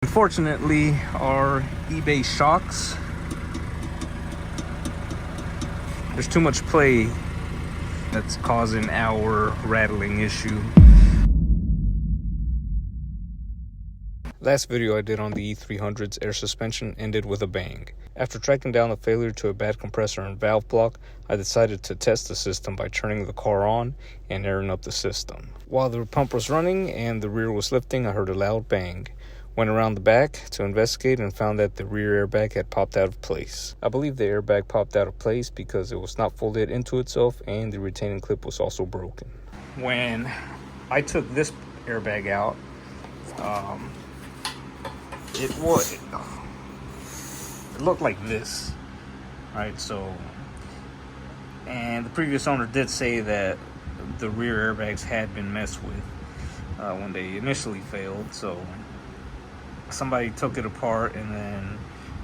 Unfortunately, our eBay shocks, there's too much play that's causing our rattling issue. Last video I did on the E300's air suspension ended with a bang. After tracking down the failure to a bad compressor and valve block, I decided to test the system by turning the car on and airing up the system. While the pump was running and the rear was lifting, I heard a loud bang. Went around the back to investigate and found that the rear airbag had popped out of place. I believe the airbag popped out of place because it was not folded into itself and the retaining clip was also broken. When I took this airbag out, it looked like this, right? So, and the previous owner did say that the rear airbags had been messed with when they initially failed. So somebody took it apart, and then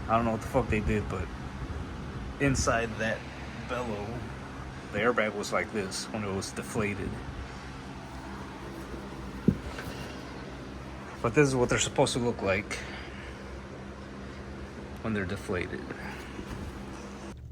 I don't know what the fuck they did, but inside that bellow, the airbag was like this when it was deflated. But this is what they're supposed to look like when they're deflated.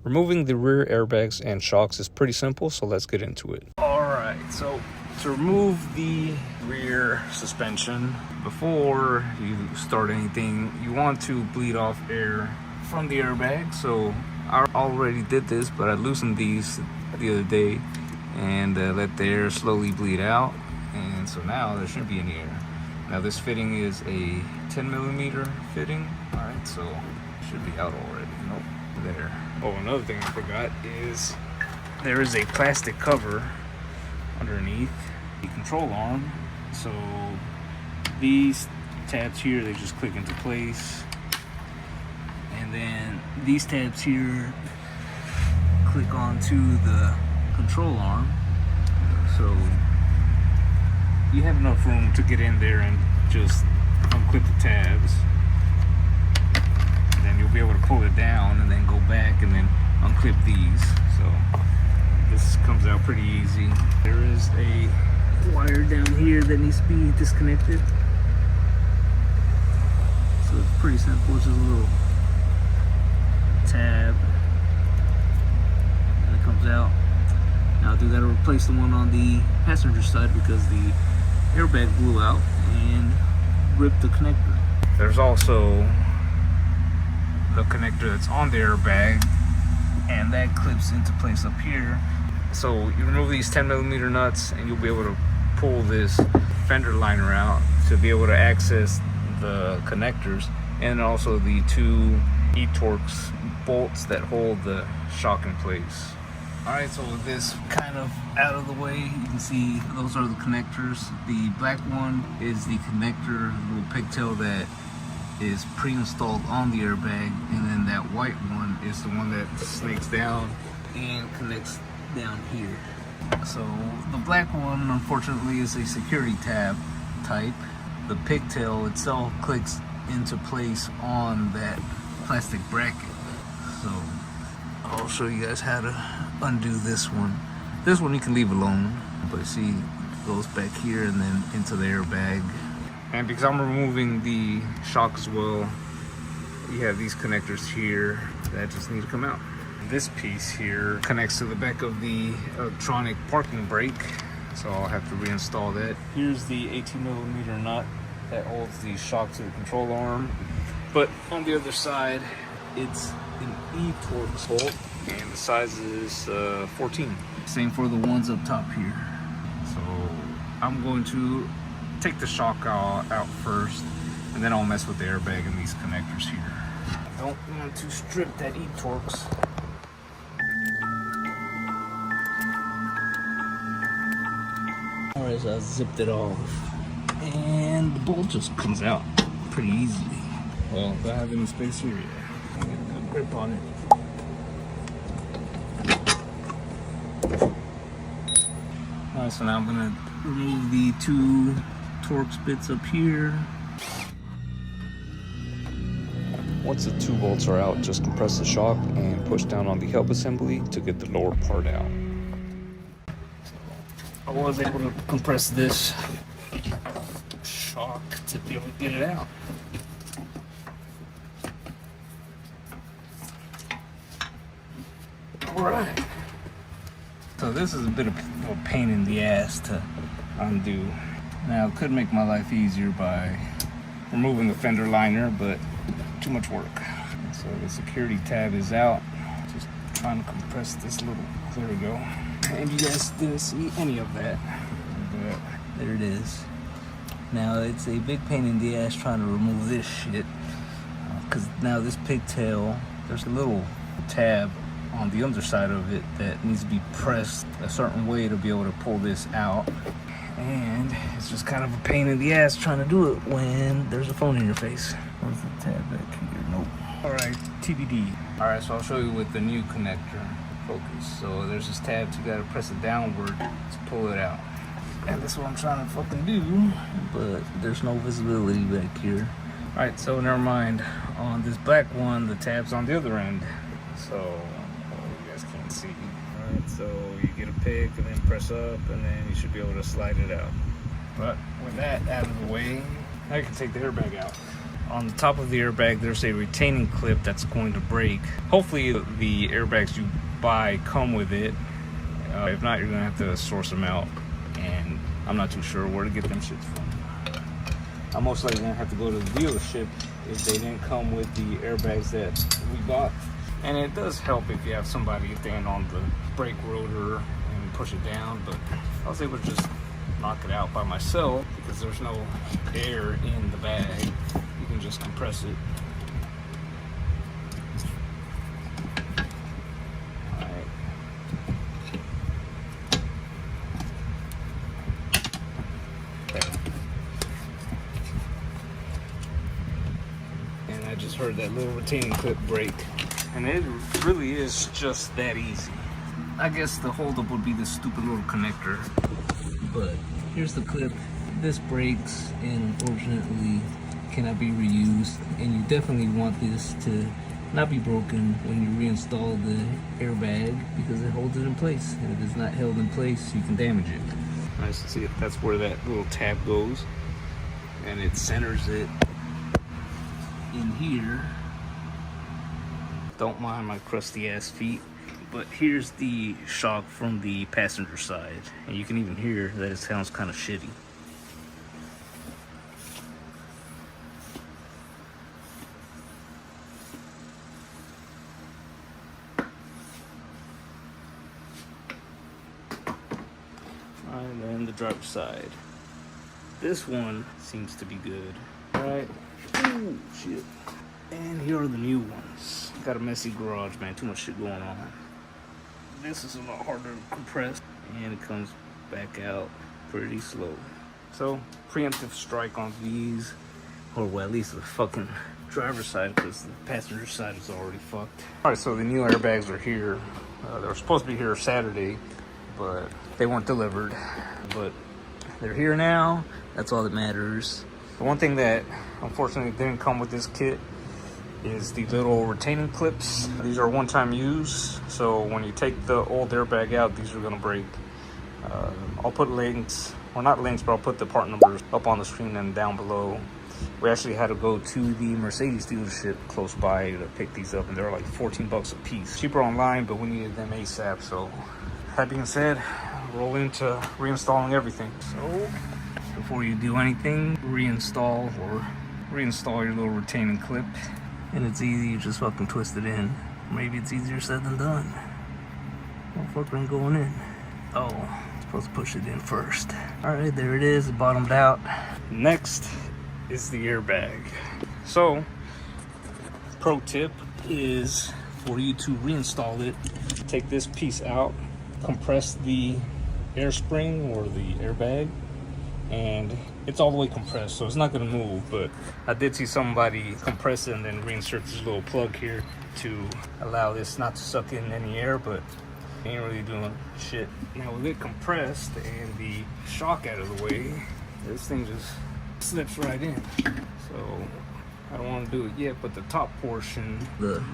Removing the rear airbags and shocks is pretty simple, so let's get into it. Alright, so to remove the rear suspension, before you start anything, you want to bleed off air from the airbag. So I already did this, but I loosened these the other day and let the air slowly bleed out, and so now there shouldn't be any air. Now this fitting is a 10mm fitting. Alright, so it should be out already. Nope, there. Oh, another thing I forgot is there is a plastic cover underneath the control arm. So these tabs here, they just click into place, and then these tabs here click onto the control arm. So you have enough room to get in there and just unclip the tabs, and then you'll be able to pull it down and then go back and then unclip these. So this comes out pretty easy. There is a wire down here that needs to be disconnected. So it's pretty simple. It's just a little tab and it comes out. Now I do gotta replace the one on the passenger side because the airbag blew out and ripped the connector. There's also the connector that's on the airbag, and that clips into place up here. So you remove these 10mm nuts and you'll be able to pull this fender liner out to be able to access the connectors, and also the two E-Torx bolts that hold the shock in place. Alright, so with this kind of out of the way, you can see those are the connectors. The black one is the connector, the little pigtail that is pre-installed on the airbag, and then that white one is the one that snakes down and connects down here. So the black one, unfortunately, is a security tab type. The pigtail itself clicks into place on that plastic bracket. So I'll show you guys how to undo this one. This one you can leave alone, but see, it goes back here and then into the airbag. And because I'm removing the shock as well, you have these connectors here that just need to come out. This piece here connects to the back of the electronic parking brake, so I'll have to reinstall that. Here's the 18mm nut that holds the shock to the control arm, but on the other side it's an E-Torx bolt, and the size is 14. Same for the ones up top here. So I'm going to take the shock out first, and then I'll mess with the airbag and these connectors here. I don't want to strip that E-Torx. Alright, so I zipped it off, and the bolt just comes out pretty easily. Well, do I have any space here yet? I'll get a good grip on it. Alright, so now I'm gonna remove the two Torx bits up here. Once the two bolts are out, just compress the shock and push down on the hub assembly to get the lower part out. I was able to compress this shock to be able to get it out. Alright. So this is a bit of a pain in the ass to undo. Now, it could make my life easier by removing the fender liner, but too much work. So the security tab is out. Just trying to compress this little, there we go. And you guys didn't see any of that, but there it is. Now, it's a big pain in the ass trying to remove this shit, because now this pigtail, there's a little tab on the underside of it that needs to be pressed a certain way to be able to pull this out. And it's just kind of a pain in the ass trying to do it when there's a phone in your face. Where's the tab back here? Nope. Alright, TBD. Alright, so I'll show you with the new connector. Focus. So there's this tab, so you gotta press it downward to pull it out. And that's what I'm trying to fucking do, but there's no visibility back here. Alright, so never mind. On this black one, the tab's on the other end. So, you guys can't see. Alright, so you get a pick and then press up, and then you should be able to slide it out. But with that out of the way, now you can take the airbag out. On the top of the airbag, there's a retaining clip that's going to break. Hopefully the airbags you buy come with it. If not, you're gonna have to source them out, and I'm not too sure where to get them shits from. I'm most likely gonna have to go to the dealership if they didn't come with the airbags that we bought. And it does help if you have somebody stand on the brake rotor and push it down, but I was able to just knock it out by myself because there's no air in the bag. You can just compress it. Alright. And I just heard that little retaining clip break. And it really is just that easy. I guess the holdup would be this stupid little connector. But here's the clip. This breaks and unfortunately cannot be reused. And you definitely want this to not be broken when you reinstall the airbag because it holds it in place. And if it's not held in place, you can damage it. Nice to see it. That's where that little tab goes. And it centers it in here. Don't mind my crusty ass feet, but here's the shock from the passenger side, and you can even hear that it sounds kind of shitty. And then the driver's side. This one seems to be good. Alright. Ooh, shit. And here are the new ones. Got a messy garage, man. Too much shit going on. This is a lot harder to compress, and it comes back out pretty slow. So, preemptive strike on these, or well, at least the fucking driver's side, because the passenger side is already fucked. Alright, so the new airbags are here. They were supposed to be here Saturday, but they weren't delivered. But they're here now. That's all that matters. The one thing that unfortunately didn't come with this kit is the little retaining clips. These are one-time use, so when you take the old airbag out, these are gonna break. I'll put links, or not links, but I'll put the part numbers up on the screen and down below. We actually had to go to the Mercedes dealership close by to pick these up, and they're like 14 bucks a piece. Cheaper online, but we needed them ASAP, so that being said, roll into reinstalling everything. So before you do anything, reinstall your little retaining clip. And it's easy, you just fucking twist it in. Maybe it's easier said than done. Motherfucker ain't going in. Oh, supposed to push it in first. Alright, there it is, bottomed out. Next is the airbag. So, pro tip is for you to reinstall it, take this piece out, compress the air spring or the airbag, and it's all the way compressed, so it's not gonna move. But I did see somebody compress it and then reinsert this little plug here to allow this not to suck in any air, but it ain't really doing shit. Now with it compressed and the shock out of the way, this thing just slips right in. So I don't want to do it yet, but the top portion, the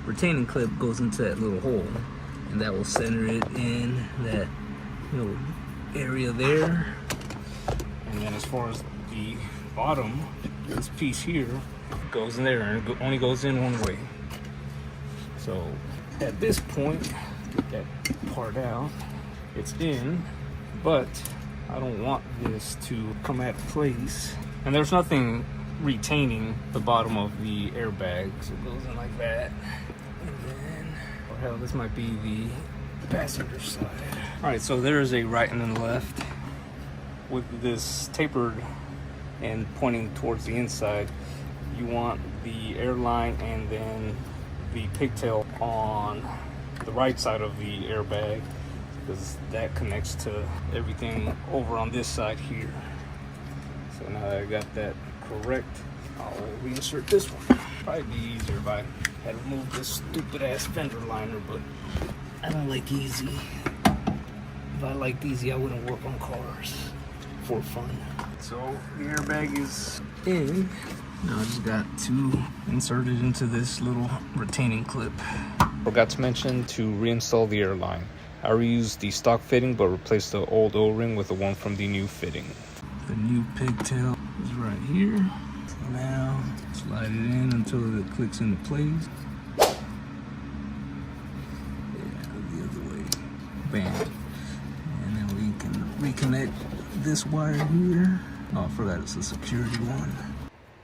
retaining clip goes into that little hole, and that will center it in that little area there. And then as far as the bottom, this piece here goes in there, and it only goes in one way. So At this point, get that part out. It's in, but I don't want this to come out of place. And there's nothing retaining the bottom of the airbag, so it goes in like that. And then, or hell, this might be the passenger side. All right, so there's a right and a left. With this tapered and pointing towards the inside, you want the airline and then the pigtail on the right side of the airbag, because that connects to everything over on this side here. So now that I got that correct, I'll reinsert this one. Probably be easier if I had removed this stupid ass fender liner, but I don't like easy. If I liked easy, I wouldn't work on cars for fun. So the airbag is in. Now I just got to insert it into this little retaining clip. Forgot to mention to reinstall the airline. I reused the stock fitting but replaced the old O-ring with the one from the new fitting. The new pigtail is right here. So now slide it in until it clicks into place. Yeah, the other way. Bam. And then we can reconnect this wire here. Oh, I forgot it's a security one.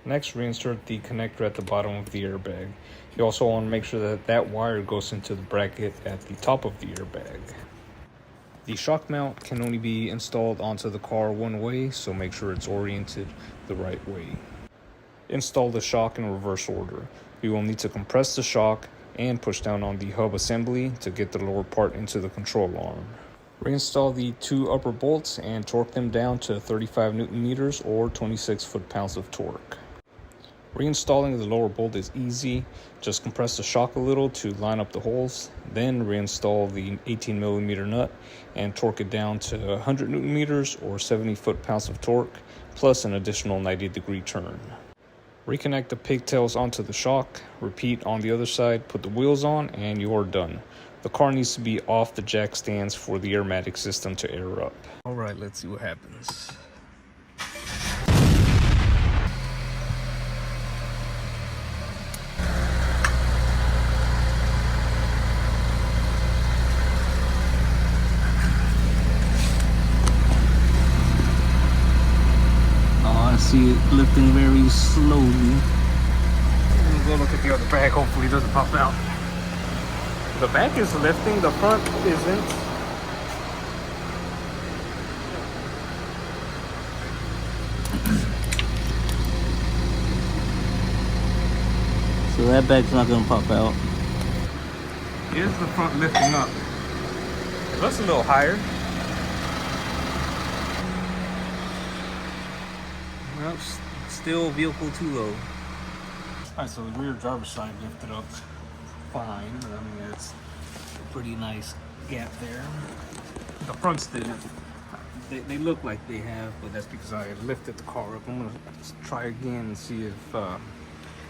Next, reinsert the connector at the bottom of the airbag. You also want to make sure that that wire goes into the bracket at the top of the airbag. The shock mount can only be installed onto the car one way, so make sure it's oriented the right way. Install the shock in reverse order. You will need to compress the shock and push down on the hub assembly to get the lower part into the control arm. Reinstall the two upper bolts and torque them down to 35 Newton meters or 26 foot-pounds of torque. Reinstalling the lower bolt is easy. Just compress the shock a little to line up the holes, then reinstall the 18mm nut and torque it down to 100 Newton meters or 70 foot-pounds of torque, plus an additional 90-degree turn. Reconnect the pigtails onto the shock, repeat on the other side, put the wheels on, and you are done. The car needs to be off the jack stands for the Airmatic system to air up. All right, let's see what happens. I see it lifting very slowly. We'll go look at the other bag, hopefully it doesn't pop out. The back is lifting, the front isn't. So that bag's not gonna pop out. Here's the front lifting up. It looks a little higher. Well, still vehicle too low. Alright, so the rear driver's side lifted up fine. I mean, it's a pretty nice gap there. The fronts didn't. They look like they have, but that's because I lifted the car up. I'm gonna try again and see if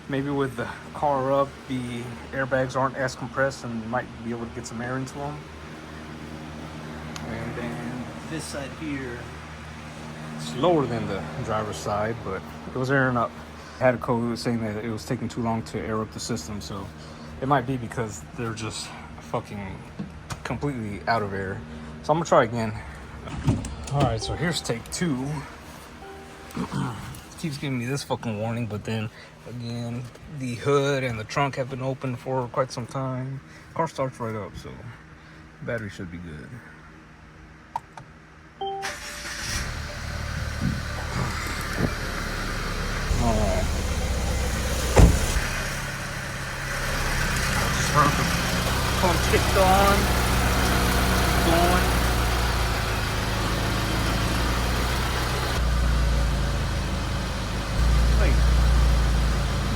maybe with the car up, the airbags aren't as compressed and you might be able to get some air into them. And then this side here, it's lower than the driver's side, but it was airing up. I had a code saying that it was taking too long to air up the system, so it might be because they're just fucking completely out of air. So I'm gonna try again. All right, so here's take two. Keeps giving me this fucking warning, but then again, the hood and the trunk have been open for quite some time. Car starts right up, so battery should be good. Alright. Just heard the pump kicked on. Going. Like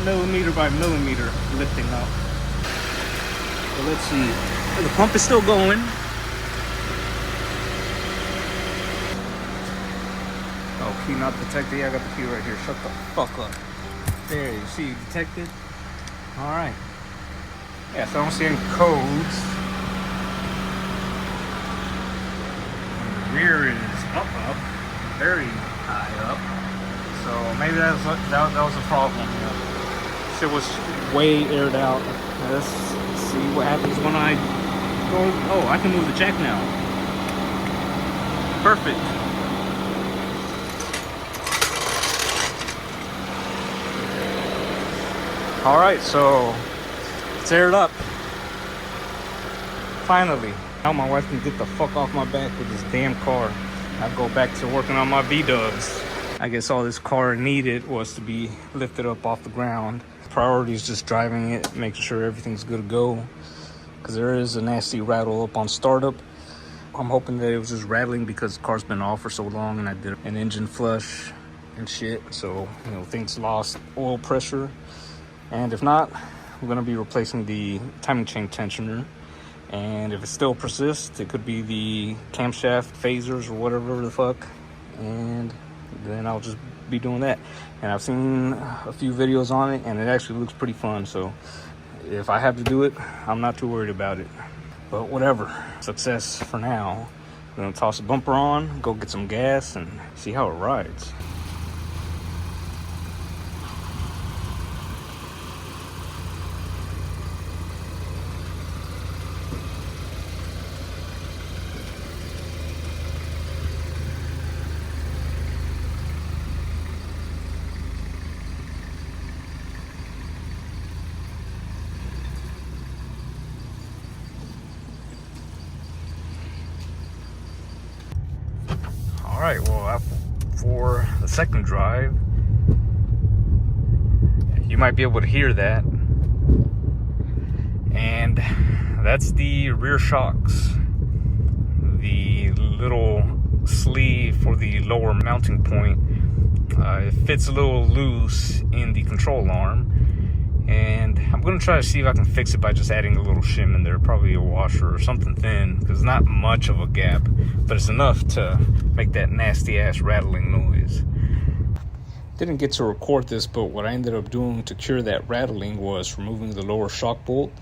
millimeter by millimeter lifting up. So let's see. The pump is still going. Oh, key not detected. Yeah, I got the key right here. Shut the fuck up. There, you see, detected. All right. Yeah, so I don't see any codes. And the rear is up, very high up. So maybe that was a problem. You know. Shit was way aired out. Now this see what happens when I go. Oh, I can move the jack now. Perfect. All right, so it's aired up. Finally. Now my wife can get the fuck off my back with this damn car. I'll go back to working on my V-dubs. I guess all this car needed was to be lifted up off the ground. Priority is just driving it, making sure everything's good to go. Because there is a nasty rattle up on startup. I'm hoping that it was just rattling because the car's been off for so long and I did an engine flush and shit. So, you know, things lost oil pressure. And if not, we're gonna be replacing the timing chain tensioner. And if it still persists, it could be the camshaft phasers or whatever the fuck. And then I'll just be doing that. And I've seen a few videos on it and it actually looks pretty fun. So if I have to do it, I'm not too worried about it. But whatever, success for now. I'm gonna toss the bumper on, go get some gas and see how it rides. All right, well, for the second drive, you might be able to hear that. And that's the rear shocks. The little sleeve for the lower mounting point, it fits a little loose in the control arm. And I'm gonna try to see if I can fix it by just adding a little shim in there, probably a washer or something thin, because it's not much of a gap, but it's enough to make that nasty ass rattling noise. Didn't get to record this, but what I ended up doing to cure that rattling was removing the lower shock bolt,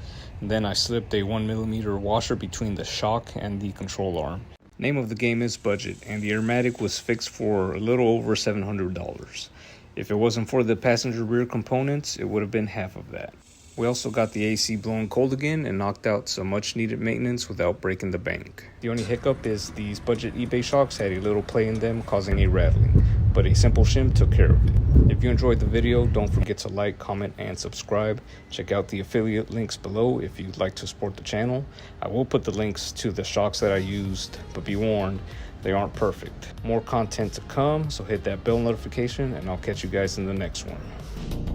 and then I slipped a 1mm washer between the shock and the control arm. Name of the game is budget, and the Airmatic was fixed for a little over $700. If it wasn't for the passenger rear components, it would have been half of that. We also got the AC blowing cold again and knocked out some much needed maintenance without breaking the bank. The only hiccup is these budget eBay shocks had a little play in them causing a rattling, but a simple shim took care of it. If you enjoyed the video, don't forget to like, comment, and subscribe. Check out the affiliate links below if you'd like to support the channel. I will put the links to the shocks that I used, but be warned, they aren't perfect. More content to come, so hit that bell notification and I'll catch you guys in the next one.